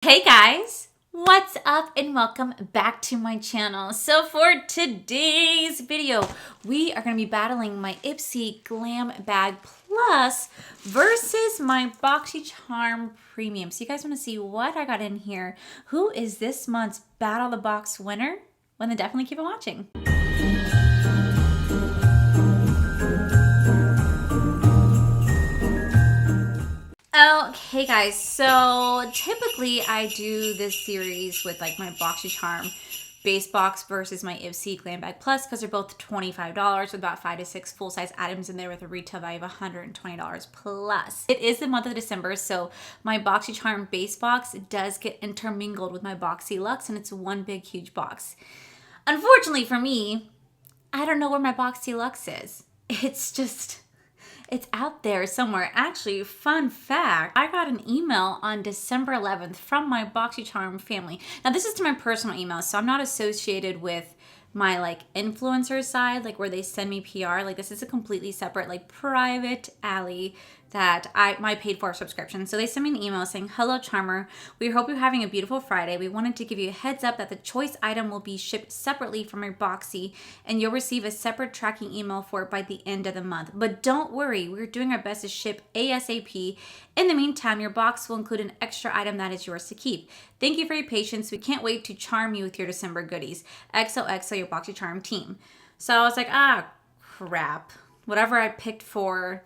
Hey guys, what's up and welcome back to my channel. So for today's video, we are going to be battling my Ipsy Glam Bag Plus versus my BoxyCharm Premium. So you guys want to see what I got in here? Who is this month's Battle of the Box winner? Well, then definitely keep on watching. Okay guys, so typically I do this series with like my BoxyCharm Base box versus my Ipsy Glam Bag Plus because they're both $25 with about 5 to 6 full-size items in there with a retail value of $120 plus. It is the month of December, so my BoxyCharm Base box does get intermingled with my BoxyLuxe, and it's one big huge box. Unfortunately for me, I don't know where my BoxyLuxe is. It's out there somewhere. Actually, fun fact, I got an email on December 11th from my BoxyCharm family. Now, this is to my personal email, so I'm not associated with my like influencer side, like where they send me PR. Like this is a completely separate, like private Allie that my paid for subscription. So they sent me an email saying, "Hello Charmer, we hope you're having a beautiful Friday. We wanted to give you a heads up that the choice item will be shipped separately from your Boxy and you'll receive a separate tracking email for it by the end of the month. But don't worry, we're doing our best to ship ASAP. In the meantime, your box will include an extra item that is yours to keep. Thank you for your patience. We can't wait to charm you with your December goodies. XOXO, your Boxycharm team." So I was like, crap. Whatever I picked for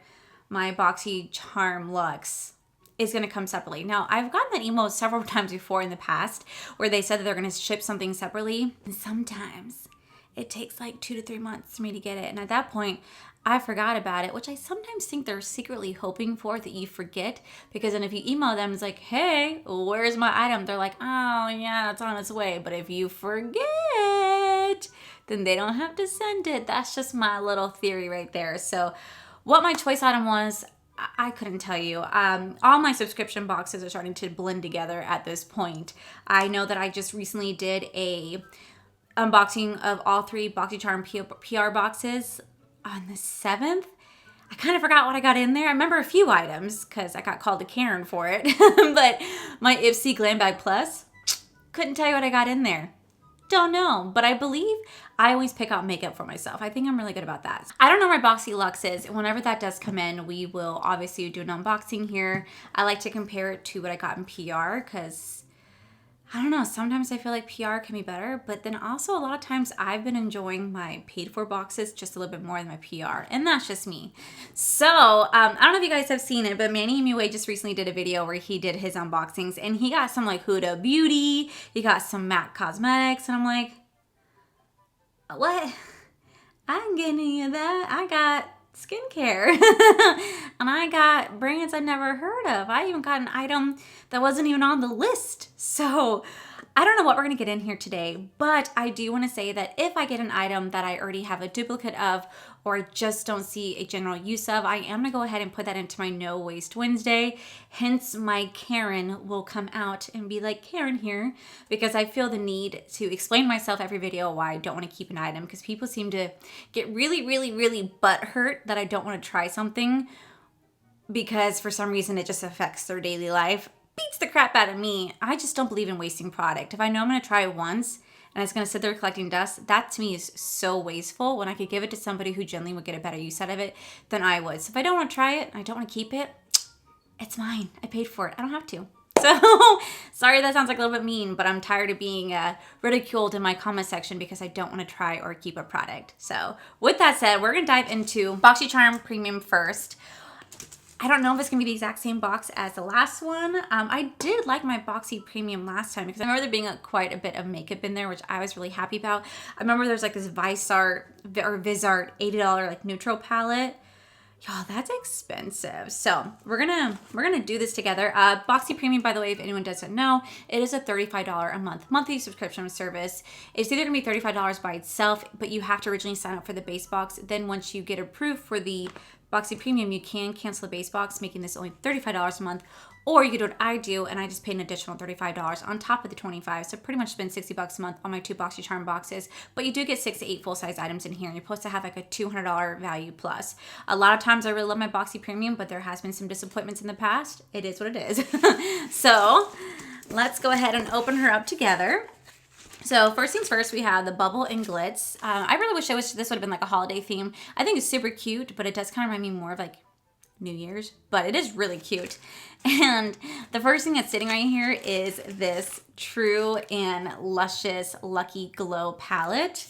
my Boxycharm Luxe is going to come separately. Now, I've gotten that email several times before in the past where they said that they're going to ship something separately. And sometimes it takes like 2 to 3 months for me to get it. And at that point, I forgot about it, which I sometimes think they're secretly hoping for that you forget. Because then if you email them, it's like, "Hey, where's my item?" They're like, "Oh, yeah, it's on its way." But if you forget, then they don't have to send it. That's just my little theory right there. So what my choice item was, I couldn't tell you. All my subscription boxes are starting to blend together at this point. I know that I just recently did a unboxing of all 3 BoxyCharm PR boxes on the 7th. I kind of forgot what I got in there. I remember a few items because I got called a Karen for it. But my Ipsy Glam Bag Plus, couldn't tell you what I got in there. Don't know, but I believe I always pick out makeup for myself. I think I'm really good about that. I don't know where BoxyLuxe is. Whenever that does come in, we will obviously do an unboxing here. I like to compare it to what I got in PR because I don't know, sometimes I feel like PR can be better, but then also a lot of times I've been enjoying my paid for boxes just a little bit more than my PR, and that's just me. So, I don't know if you guys have seen it, but Manny Muay just recently did a video where he did his unboxings, and he got some like Huda Beauty, he got some MAC Cosmetics, and I'm like, what? I didn't get any of that. I got skincare and I got brands I never heard of. I even got an item that wasn't even on the list. So I don't know what we're gonna get in here today, but I do want to say that if I get an item that I already have a duplicate of or I just don't see a general use of, I am gonna go ahead and put that into my No Waste Wednesday. Hence my Karen will come out and be like, "Karen here," because I feel the need to explain myself every video why I don't want to keep an item, because people seem to get really, really, really butthurt that I don't want to try something because for some reason it just affects their daily life. Beats the crap out of me. I just don't believe in wasting product. If I know I'm going to try it once and it's going to sit there collecting dust, that to me is so wasteful when I could give it to somebody who generally would get a better use out of it than I would. So if I don't want to try it, I don't want to keep it, it's mine. I paid for it. I don't have to. So sorry that sounds like a little bit mean, but I'm tired of being ridiculed in my comment section because I don't want to try or keep a product. So with that said, we're going to dive into BoxyCharm Premium first. I don't know if it's going to be the exact same box as the last one. I did like my Boxypremium last time because I remember there being quite a bit of makeup in there, which I was really happy about. I remember there's like this Visart $80 like neutral palette. Y'all, that's expensive. So we're gonna do this together. Boxypremium, by the way, if anyone doesn't know, it is a $35 a month monthly subscription service. It's either gonna be $35 by itself, but you have to originally sign up for the base box. Then once you get approved for the Boxypremium, you can cancel the base box, making this only $35 a month. Or you can do what I do, and I just paid an additional $35 on top of the $25. So pretty much spend $60 a month on my 2 BoxyCharm boxes. But you do get 6 to 8 full-size items in here, and you're supposed to have like a $200 value plus. A lot of times I really love my Boxypremium, but there has been some disappointments in the past. It is what it is. So let's go ahead and open her up together. So first things first, we have the Bubble and Glitz. I really wish this would have been like a holiday theme. I think it's super cute, but it does kind of remind me more of like New Year's, but it is really cute. And the first thing that's sitting right here is this True and Luscious Lucky Glow palette.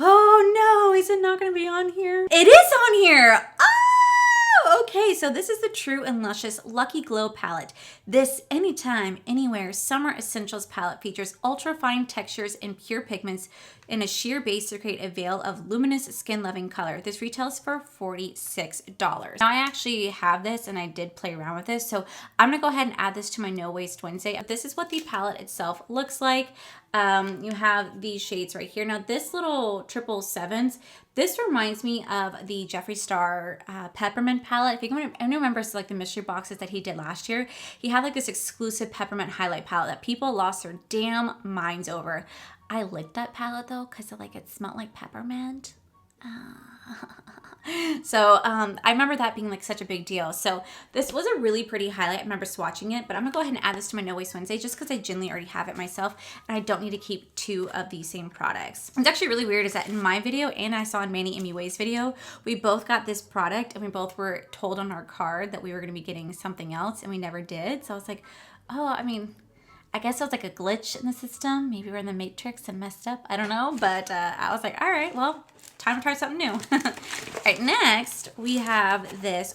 Oh no, is it not going to be on here? It is on here. Oh, okay. So this is the True and Luscious Lucky Glow palette. This anytime, anywhere summer essentials palette features ultra fine textures and pure pigments in a sheer base to create a veil of luminous skin loving color. This retails for $46. Now I actually have this and I did play around with this. So I'm gonna go ahead and add this to my No Waste Wednesday. This is what the palette itself looks like. You have these shades right here. Now this little 777s, this reminds me of the Jeffree Star Peppermint palette. If you can remember, it's like the mystery boxes that he did last year. He had like this exclusive peppermint highlight palette that people lost their damn minds over. I liked that palette though, because it smelled like peppermint. So I remember that being like such a big deal. So this was a really pretty highlight. I remember swatching it, but I'm gonna go ahead and add this to my No Waste Wednesday just because I generally already have it myself and I don't need to keep 2 of the same products. It's actually really weird is that in my video and I saw in Manny MUA's video, we both got this product and we both were told on our card that we were gonna be getting something else and we never did. So I was like, oh, I guess it was like a glitch in the system. Maybe we're in the Matrix and messed up. I don't know. But I was like, all right, well, time to try something new. All right, next we have this,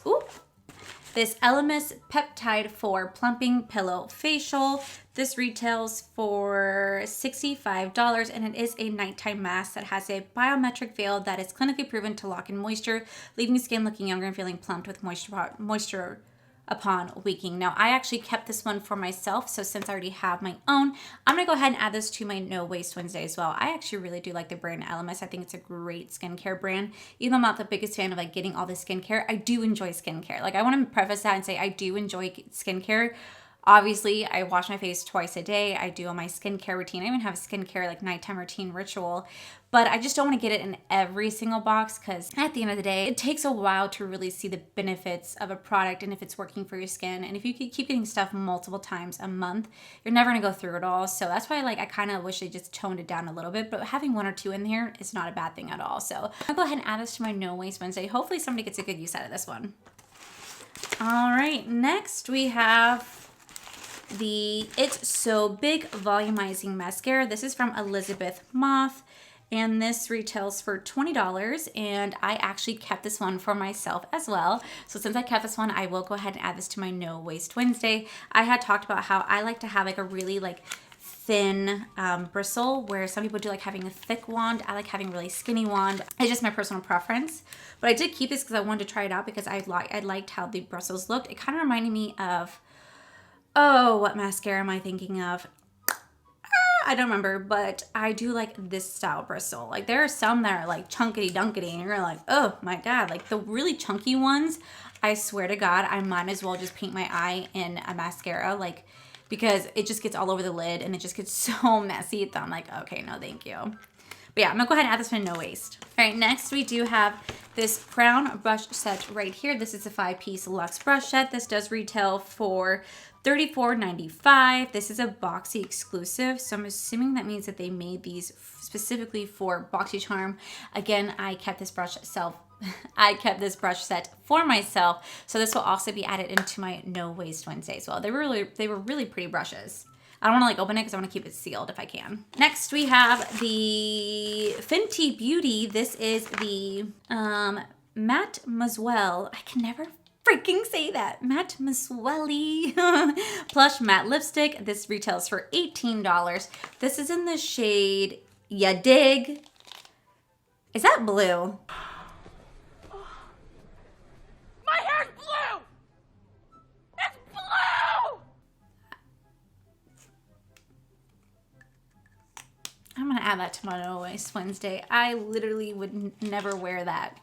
this Elemis Peptide 4 Plumping Pillow Facial. This retails for $65 and it is a nighttime mask that has a biometric veil that is clinically proven to lock in moisture, leaving skin looking younger and feeling plumped with moisture upon waking. Now I actually kept this one for myself, so since I already have my own, I'm gonna go ahead and add this to my No Waste Wednesday as well. I actually really do like the brand Elemis. I think it's a great skincare brand. Even though I'm not the biggest fan of like getting all the skincare, I do enjoy skincare. Like I want to preface that and say I do enjoy skincare. Obviously, I wash my face twice a day. I do all my skincare routine. I even have a skincare like nighttime routine ritual, but I just don't want to get it in every single box because at the end of the day, it takes a while to really see the benefits of a product and if it's working for your skin. And if you keep getting stuff multiple times a month, you're never gonna go through it all. So that's why I kind of wish they just toned it down a little bit, but having 1 or 2 in here is not a bad thing at all. So I'll go ahead and add this to my No Waste Wednesday. Hopefully somebody gets a good use out of this one. All right, next we have the It's So Big Volumizing Mascara. This is from Elizabeth Moth, and this retails for $20, and I actually kept this one for myself as well. So since I kept this one, I will go ahead and add this to my No Waste Wednesday. I had talked about how I like to have like a really thin bristle, where some people do like having a thick wand. I like having a really skinny wand. It's just my personal preference. But I did keep this because I wanted to try it out because I liked how the bristles looked. It kind of reminded me of, oh, what mascara am I thinking of? I don't remember, but I do like this style bristle. Like there are some that are like chunkity dunkity and you're like, oh my God, like the really chunky ones, I swear to God, I might as well just paint my eye in a mascara, because it just gets all over the lid and it just gets so messy that I'm like, okay, no, thank you. But yeah, I'm gonna go ahead and add this one to No Waste. All right, next we do have this Crown brush set right here. This is a 5-piece luxe brush set. This does retail for $34.95. This is a Boxy exclusive, so I'm assuming that means that they made these specifically for BoxyCharm. Again, I kept this brush set for myself, so this will also be added into my No Waste Wednesday as well. They were really pretty brushes. I don't want to open it because I want to keep it sealed if I can. Next we have the Fenty Beauty. This is the Mademoiselle. I can never freaking say that. Mademoiselle Plush Matte Lipstick. This retails for $18. This is in the shade Ya Dig. Is that blue? My hair's blue! It's blue! I'm gonna add that to my No Waste Wednesday. I literally would never wear that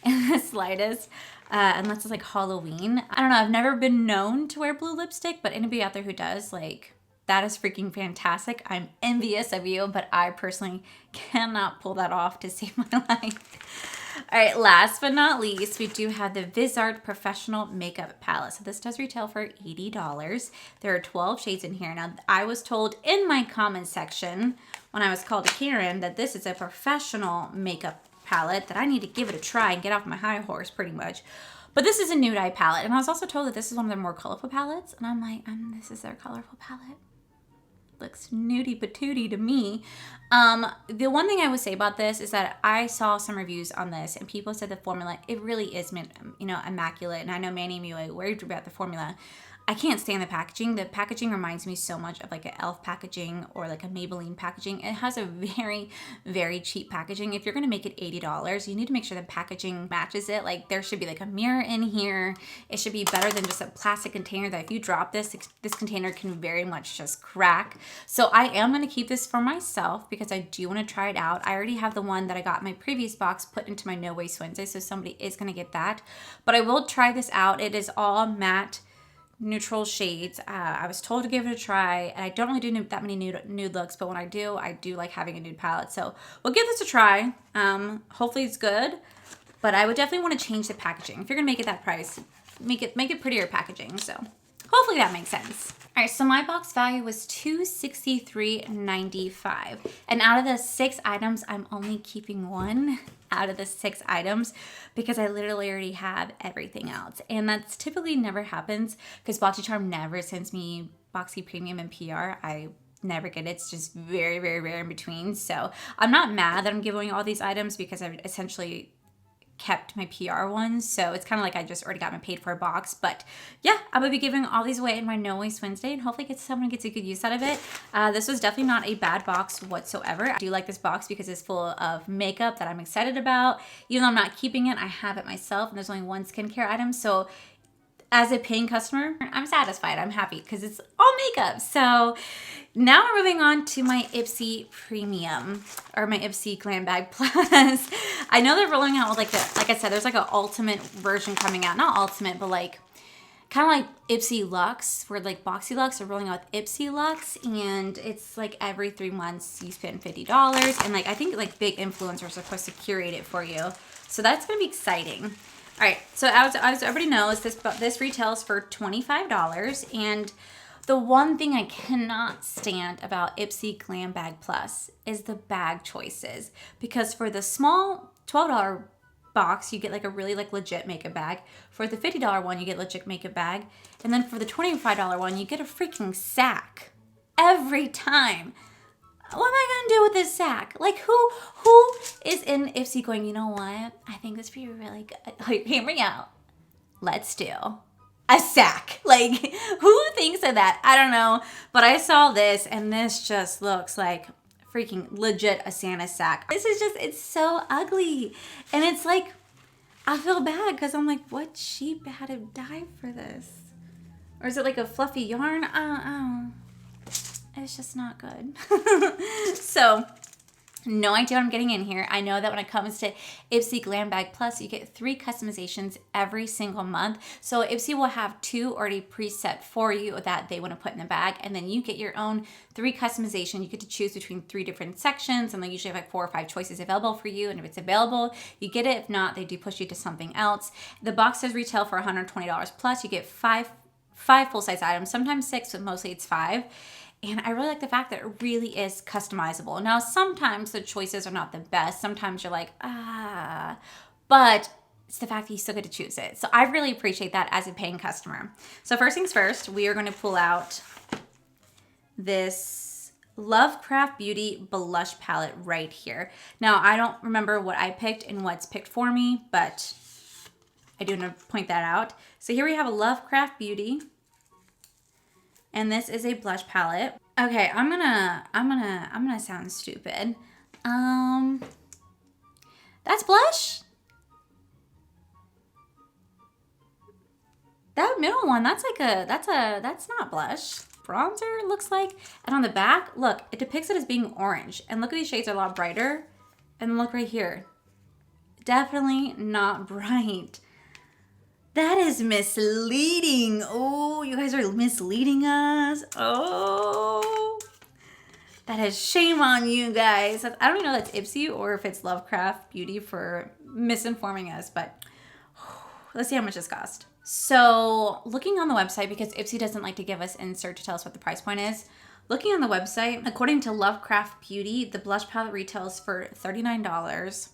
in the slightest, unless it's like Halloween. I don't know, I've never been known to wear blue lipstick, but anybody out there who does, that is freaking fantastic. I'm envious of you, but I personally cannot pull that off to save my life. All right, last but not least, we do have the Vizart Professional Makeup Palette. So this does retail for $80. There are 12 shades in here. Now, I was told in my comment section when I was called to Karen that this is a professional makeup palette, that I need to give it a try and get off my high horse pretty much. But this is a nude eye palette. And I was also told that this is one of their more colorful palettes. And I'm like, this is their colorful palette. Looks nudie patootie to me. The one thing I would say about this is that I saw some reviews on this and people said the formula, it really is, you know, immaculate. And I know Manny and Mue worried about the formula. I can't stand the packaging. The packaging reminds me so much of like an e.l.f. packaging or like a Maybelline packaging. It has a very, very cheap packaging. If you're going to make it $80, you need to make sure the packaging matches it. Like there should be like a mirror in here. It should be better than just a plastic container that if you drop this container can very much just crack. So I am going to keep this for myself because I do want to try it out. I already have the one that I got in my previous box put into my No Waste Wednesday. So somebody is going to get that. But I will try this out. It is all matte neutral shades. I was told to give it a try, and I don't really do that many nude looks, but when I do like having a nude palette. So we'll give this a try. Hopefully it's good, but I would definitely want to change the packaging. If you're gonna make it that price, make it prettier packaging. So hopefully that makes sense. All right, so my box value was $263.95, and out of the 6 items, I'm only keeping one out of the 6 items because I literally already have everything else, and that's typically never happens because BoxyCharm never sends me Boxypremium and PR. I never get it. It's just very, very rare in between. So I'm not mad that I'm giving all these items because I've essentially kept my PR ones, so it's kind of like I just already got my paid for a box. But yeah, I'm gonna be giving all these away in my No Waste Wednesday and hopefully someone gets a good use out of it. This was definitely not a bad box whatsoever. I do like this box because it's full of makeup that I'm excited about. Even though I'm not keeping it, I have it myself and there's only one skincare item, so as a paying customer, I'm satisfied. I'm happy because it's all makeup. So now we're moving on to my Ipsy Premium or my Ipsy Glam Bag Plus. I know they're rolling out with like I said, there's like an ultimate version coming out. Not ultimate, but like kind of like Ipsy Luxe, where like Boxy Luxe are rolling out with Ipsy Luxe, and it's like every 3 months you spend $50, and like I think like big influencers are supposed to curate it for you. So that's gonna be exciting. All right, so as everybody knows, this retails for $25, and the one thing I cannot stand about Ipsy Glam Bag Plus is the bag choices, because for the small $12 box, you get like a really like legit makeup bag. For the $50 one, you get legit makeup bag, and then for the $25 one, you get a freaking sack every time. What am I gonna do with this sack? Like who is in Ipsy going, you know what? I think this would be really good. Like, hear me out. Let's do a sack. Like who thinks of that? I don't know. But I saw this and this just looks like freaking legit a Santa sack. This is just, it's so ugly. And it's like, I feel bad because I'm like, what sheep had to die for this? Or is it like a fluffy yarn? I don't know. It's just not good. So, no idea what I'm getting in here. I know that when it comes to Ipsy Glam Bag Plus, you get 3 customizations every single month. So Ipsy will have 2 already preset for you that they want to put in the bag, and then you get your own 3 customization. You get to choose between 3 different sections, and they usually have like 4 or 5 choices available for you. And if it's available, you get it. If not, they do push you to something else. The box does retail for $120 plus. You get 5 full-size items, sometimes 6, but mostly it's 5. And I really like the fact that it really is customizable. Now, sometimes the choices are not the best. Sometimes you're like, but it's the fact that you still get to choose it. So I really appreciate that as a paying customer. So first things first, we are going to pull out this Lovecraft Beauty blush palette right here. Now, I don't remember what I picked and what's picked for me, but I do want to point that out. So here we have a Lovecraft Beauty. And this is a blush palette. Okay, I'm gonna sound stupid. That's blush? That middle one, that's not blush. Bronzer looks like. And on the back, look, it depicts it as being orange. And look at these shades are a lot brighter. And look right here. Definitely not bright. That is misleading. Oh, you guys are misleading us. Oh, that is shame on you guys. I don't even know if that's Ipsy or if it's Lovecraft Beauty for misinforming us, but let's see how much this cost. So looking on the website, because Ipsy doesn't like to give us insert to tell us what the price point is. Looking on the website, according to Lovecraft Beauty, the blush palette retails for $39.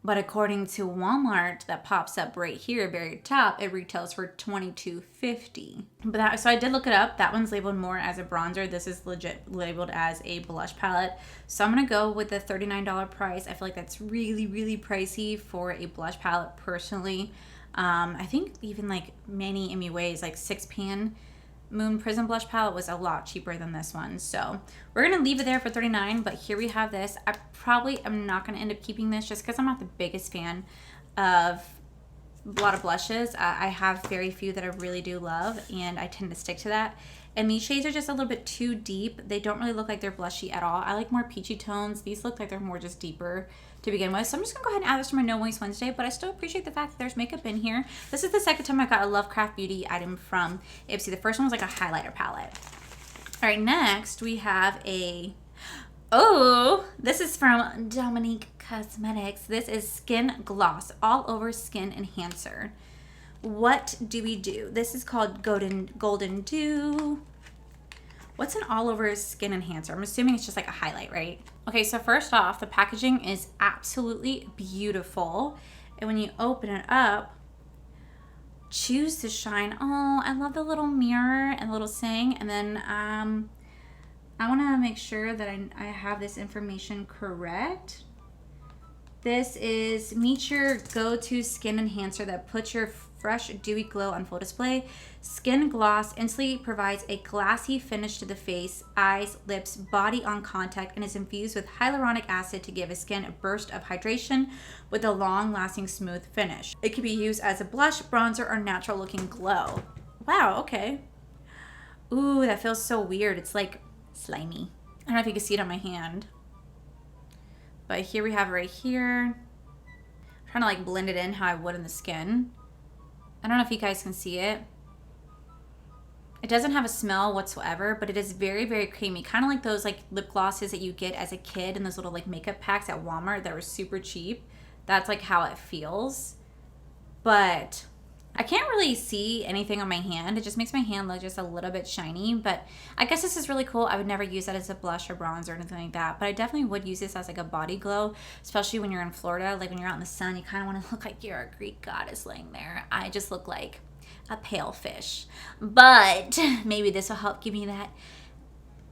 But according to Walmart, that pops up right here, very top, it retails for $22.50. But so I did look it up. That one's labeled more as a bronzer. This is legit labeled as a blush palette. So I'm gonna go with the $39 price. I feel like that's really, really pricey for a blush palette personally. I think even like many MUAs, like 6-pan Moon Prism blush palette was a lot cheaper than this one. So we're gonna leave it there for $39, but here we have this. I probably am not gonna end up keeping this just because I'm not the biggest fan of a lot of blushes. I have very few that I really do love, and I tend to stick to that. And these shades are just a little bit too deep. They don't really look like they're blushy at all. I like more peachy tones. These look like they're more just deeper to begin with. So I'm just gonna go ahead and add this to my No Waste Wednesday, but I still appreciate the fact that there's makeup in here. This is the second time I got a Lovecraft Beauty item from Ipsy. The first one was like a highlighter palette. All right, next we have this is from Dominique Cosmetics. This is Skin Gloss, All Over Skin Enhancer. What do we do? This is called Golden Dew. What's an all over skin enhancer? I'm assuming it's just like a highlight, right? Okay, so first off, the packaging is absolutely beautiful. And when you open it up, choose to shine. Oh, I love the little mirror and the little saying. And then I want to make sure that I have this information correct. This is meet your go-to skin enhancer that puts your fresh dewy glow on full display. Skin Gloss instantly provides a glassy finish to the face, eyes, lips, body on contact, and is infused with hyaluronic acid to give a skin a burst of hydration with a long-lasting smooth finish. It can be used as a blush, bronzer, or natural looking glow. Wow, okay. Ooh, that feels so weird. It's like slimy. I don't know if you can see it on my hand. But here we have it right here. I'm trying to like blend it in how I would in the skin. I don't know if you guys can see it. It doesn't have a smell whatsoever, but it is very, very creamy. Kind of like those like lip glosses that you get as a kid in those little like makeup packs at Walmart that were super cheap. That's like how it feels. But I can't really see anything on my hand. It just makes my hand look just a little bit shiny, but I guess this is really cool. I would never use that as a blush or bronzer or anything like that, but I definitely would use this as like a body glow, especially when you're in Florida. Like when you're out in the sun, you kind of want to look like you're a Greek goddess laying there. I just look like a pale fish, but maybe this will help give me that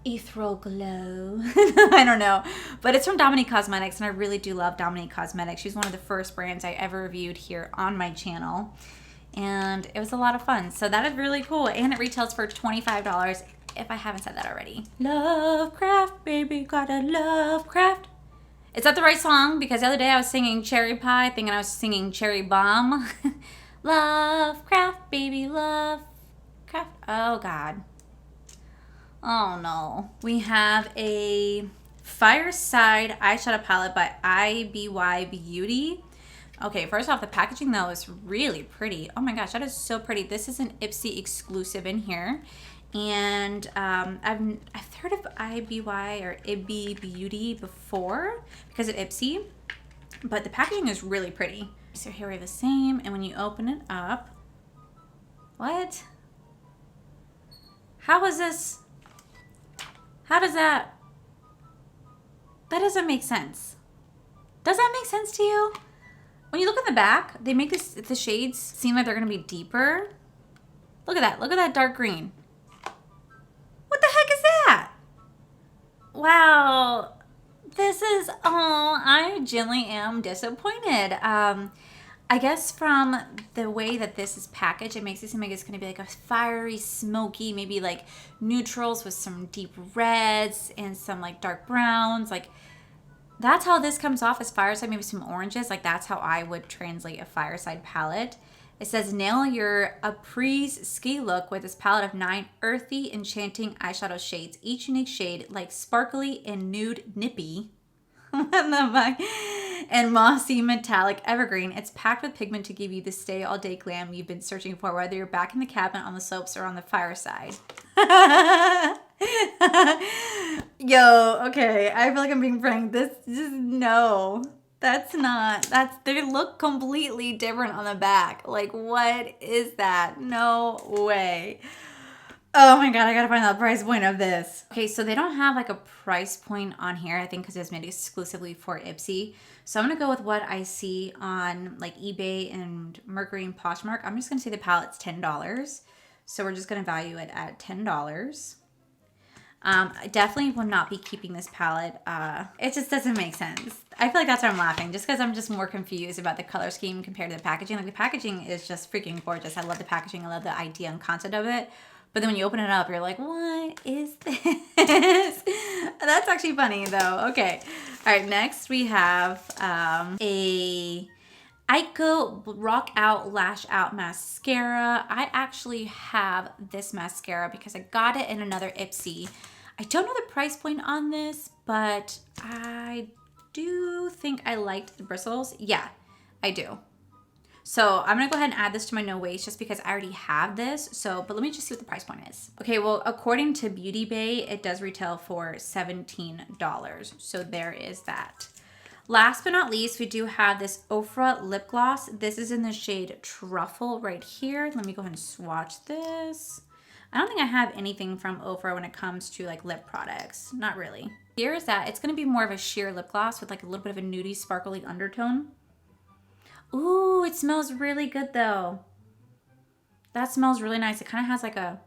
ethereal glow. I don't know, but it's from Dominique Cosmetics, and I really do love Dominique Cosmetics. She's one of the first brands I ever reviewed here on my channel. And it was a lot of fun. So that is really cool. And it retails for $25 if I haven't said that already. Lovecraft, baby, gotta Lovecraft. Is that the right song? Because the other day I was singing Cherry Pie, thinking I was singing Cherry Bomb. Lovecraft, baby, Lovecraft. Oh, God. Oh, no. We have a Fireside eyeshadow palette by IBY Beauty. Okay, first off, the packaging though is really pretty. Oh my gosh, that is so pretty. This is an Ipsy exclusive in here. And I've heard of IBY or IBY Beauty before because of Ipsy, but the packaging is really pretty. So here we have the same, and when you open it up, what? How is this? How does that doesn't make sense. Does that make sense to you? When you look at the back, they make the shades seem like they're going to be deeper. Look at that. Look at that dark green. What the heck is that? Wow. This is, oh, I genuinely am disappointed. I guess from the way that this is packaged, it makes it seem like it's going to be like a fiery, smoky, maybe like neutrals with some deep reds and some like dark browns. Like, that's how this comes off as Fireside, maybe some oranges. Like, that's how I would translate a Fireside palette. It says, nail your après ski look with this palette of 9 earthy, enchanting eyeshadow shades. Each unique shade, like sparkly and nude nippy. What the fuck? And mossy metallic evergreen. It's packed with pigment to give you the stay all day glam you've been searching for, whether you're back in the cabin, on the slopes, or on the fireside. Yo, okay. I feel like I'm being pranked. This just no. They look completely different on the back. Like, what is that? No way. Oh my God, I gotta find the price point of this. Okay, so they don't have like a price point on here, I think because it's made exclusively for Ipsy. So I'm gonna go with what I see on like eBay and Mercury and Poshmark. I'm just gonna say the palette's $10. So we're just gonna value it at $10. I definitely will not be keeping this palette. It just doesn't make sense. I feel like that's why I'm laughing, just because I'm just more confused about the color scheme compared to the packaging. Like the packaging is just freaking gorgeous. I love the packaging. I love the idea and concept of it. But then when you open it up, you're like, what is this? That's actually funny though. Okay. All right. Next we have a Ico Rock Out Lash Out Mascara. I actually have this mascara because I got it in another Ipsy. I don't know the price point on this, but I do think I liked the bristles. Yeah, I do. So I'm gonna go ahead and add this to my no waste just because I already have this. So, but let me just see what the price point is. Okay, well, according to Beauty Bay, it does retail for $17. So there is that. Last but not least, we do have this Ofra lip gloss. This is in the shade Truffle right here. Let me go ahead and swatch this. I don't think I have anything from Ofra when it comes to like lip products. Not really. Here is that. It's gonna be more of a sheer lip gloss with like a little bit of a nudie sparkly undertone. Ooh, it smells really good though. That smells really nice. It kind of has like a,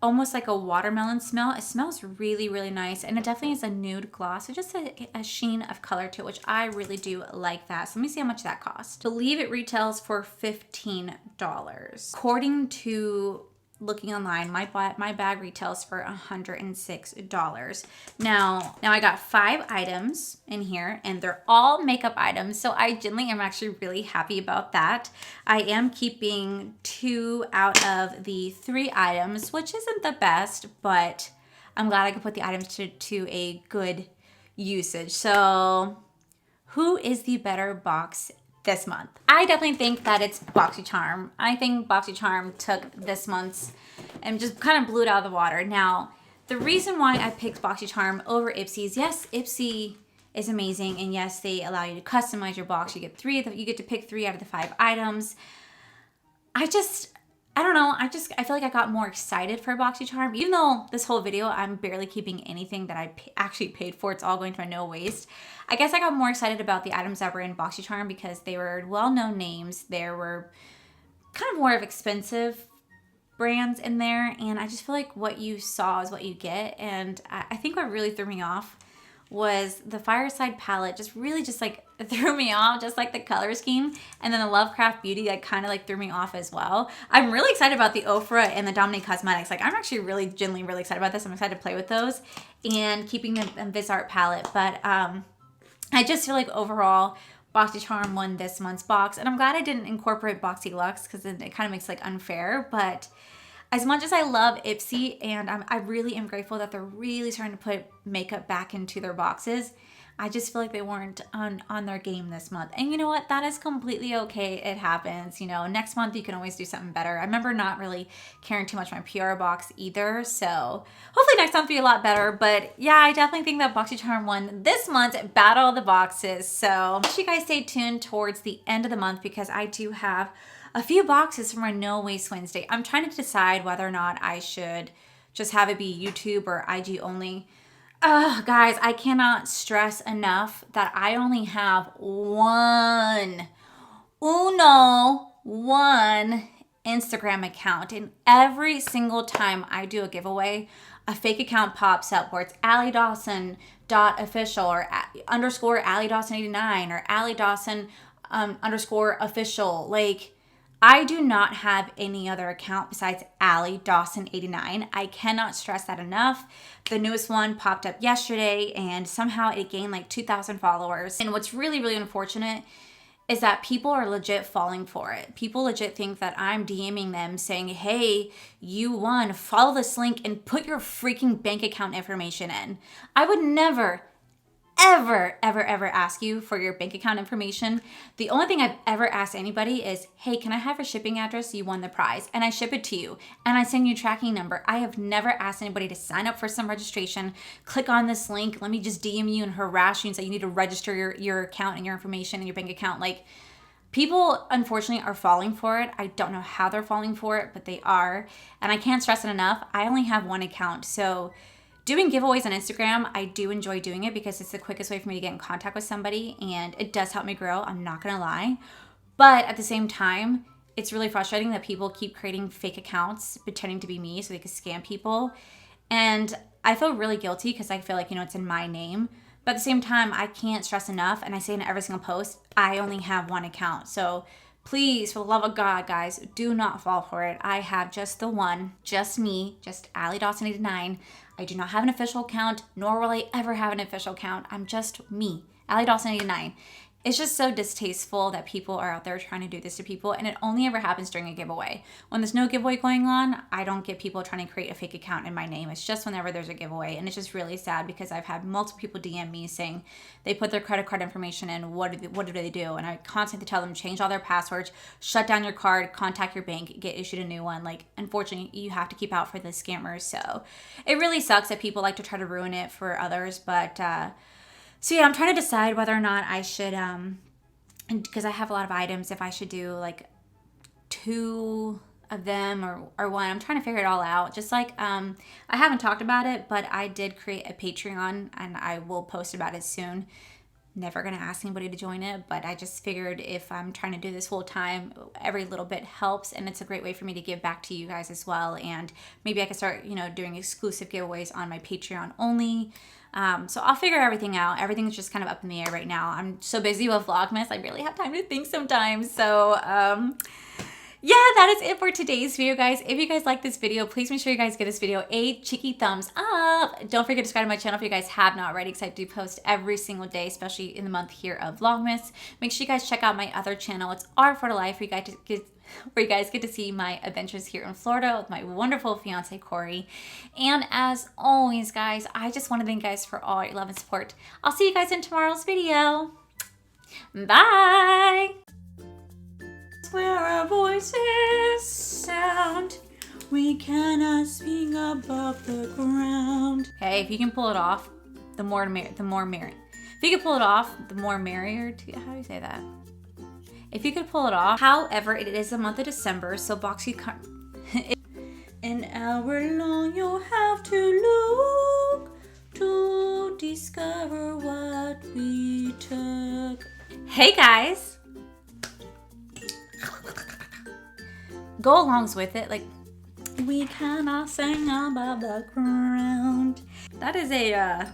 almost like a watermelon smell. It smells really, really nice. And it definitely is a nude gloss. It's just a sheen of color to it, which I really do like that. So let me see how much that costs. I believe it retails for $15. According to looking online, my bag retails for $106. Now I got 5 items in here and they're all makeup items. So I genuinely am actually really happy about that. I am keeping 2 out of the 3 items, which isn't the best, but I'm glad I could put the items to a good usage. So who is the better box this month? I definitely think that it's BoxyCharm. I think BoxyCharm took this month's and just kind of blew it out of the water. Now, the reason why I picked BoxyCharm over Ipsy is, yes, Ipsy is amazing, and yes, they allow you to customize your box. You get to pick 3 out of the 5 items. I don't know. I feel like I got more excited for BoxyCharm. Even though this whole video, I'm barely keeping anything that I actually paid for. It's all going to my no waste. I guess I got more excited about the items that were in BoxyCharm because they were well-known names. There were kind of more of expensive brands in there. And I just feel like what you saw is what you get. And I think what really threw me off was the Fireside palette just really just like threw me off, just like the color scheme. And then the Lovecraft Beauty like kind of like threw me off as well. I'm really excited about the Ofra and the Dominique Cosmetics. Like I'm actually genuinely really excited about this. I'm excited to play with those and keeping the VisArt palette. But I just feel like overall BoxyCharm won this month's box. And I'm glad I didn't incorporate BoxyLuxe because it kind of makes like unfair. But as much as I love Ipsy, and I really am grateful that they're really starting to put makeup back into their boxes, I just feel like they weren't on their game this month. And you know what? That is completely okay. It happens. You know, next month you can always do something better. I remember not really caring too much my PR box either. So hopefully next month will be a lot better. But yeah, I definitely think that BoxyCharm won this month's Battle of the Boxes. So make sure you guys stay tuned towards the end of the month because I do have a few boxes for my No Waste Wednesday. I'm trying to decide whether or not I should just have it be YouTube or IG only. Guys, I cannot stress enough that I only have one Instagram account. And every single time I do a giveaway, a fake account pops up where it's Allie Dawson .official or underscore Allie Dawson 89 or Allie Dawson underscore official. Like, I do not have any other account besides Allie Dawson 89. I cannot stress that enough. The newest one popped up yesterday and somehow it gained like 2,000 followers. And what's really, really unfortunate is that people are legit falling for it. People legit think that I'm DMing them saying, hey, you won, follow this link and put your freaking bank account information in. I would never, ever ask you for your bank account information. The only thing I've ever asked anybody is, hey, can I have your shipping address? You won the prize. And I ship it to you. And I send you a tracking number. I have never asked anybody to sign up for some registration, click on this link, let me just DM you and harass you and say you need to register your account and your information and your bank account. Like, people, unfortunately, are falling for it. I don't know how they're falling for it, but they are. And I can't stress it enough. I only have one account. So doing giveaways on Instagram, I do enjoy doing it because it's the quickest way for me to get in contact with somebody, and it does help me grow. I'm not gonna lie. But at the same time, it's really frustrating that people keep creating fake accounts pretending to be me so they can scam people. And I feel really guilty because I feel like, it's in my name. But at the same time, I can't stress enough, and I say in every single post, I only have one account. So please, for the love of God, guys, do not fall for it. I have just the one, just me, just Allie Dawson 89. I do not have an official account, nor will I ever have an official account. I'm just me, Allie Dawson 89. It's just so distasteful that people are out there trying to do this to people, and it only ever happens during a giveaway. When there's no giveaway going on, I don't get people trying to create a fake account in my name. It's just whenever there's a giveaway, and it's just really sad because I've had multiple people DM me saying they put their credit card information in, what do they do? And I constantly tell them, change all their passwords, shut down your card, contact your bank, get issued a new one. Like, unfortunately, you have to keep out for the scammers. So it really sucks that people like to try to ruin it for others, but so yeah, I'm trying to decide whether or not I should, because I have a lot of items, if I should do like 2 of them or 1. I'm trying to figure it all out. Just like, I haven't talked about it, but I did create a Patreon and I will post about it soon. Never going to ask anybody to join it, but I just figured if I'm trying to do this full time, every little bit helps, and it's a great way for me to give back to you guys as well. And maybe I could start, doing exclusive giveaways on my Patreon only. So I'll figure everything out. Everything's just kind of up in the air right now. I'm so busy with Vlogmas, I really have time to think sometimes. So, yeah, that is it for today's video, guys. If you guys like this video, please make sure you guys give this video a cheeky thumbs up. Don't forget to subscribe to my channel if you guys have not already, because I do post every single day, especially in the month here of Vlogmas. Make sure you guys check out my other channel. It's Art for Life, where you guys get to see my adventures here in Florida with my wonderful fiance, Corey. And as always, guys, I just want to thank you guys for all your love and support. I'll see you guys in tomorrow's video. Bye! Where our voices sound, we cannot speak above the ground. Hey, if you can pull it off, the more merrier. If you can pull it off, the more merrier. How do you say that? If you could pull it off. However, it is the month of December, so BoxyCharm. An hour long you'll have to look to discover what we took. Hey guys! Go alongs with it, like, we cannot sing above the ground. That is a,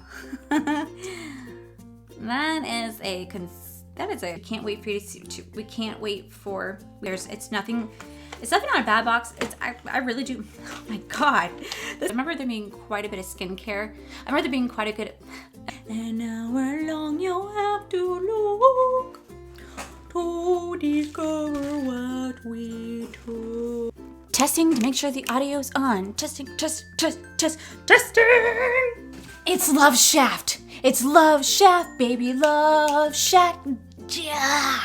can't wait for you to see, we can't wait for, it's nothing on a bad box. I really do, oh my God. I remember there being quite a bit of skincare. I remember there being quite a good, an hour long you'll have to look to discover what we took. Testing to make sure the audio's on. Testing. It's Love Shaft. It's Love Shaft, baby. Love Shaft. Yeah.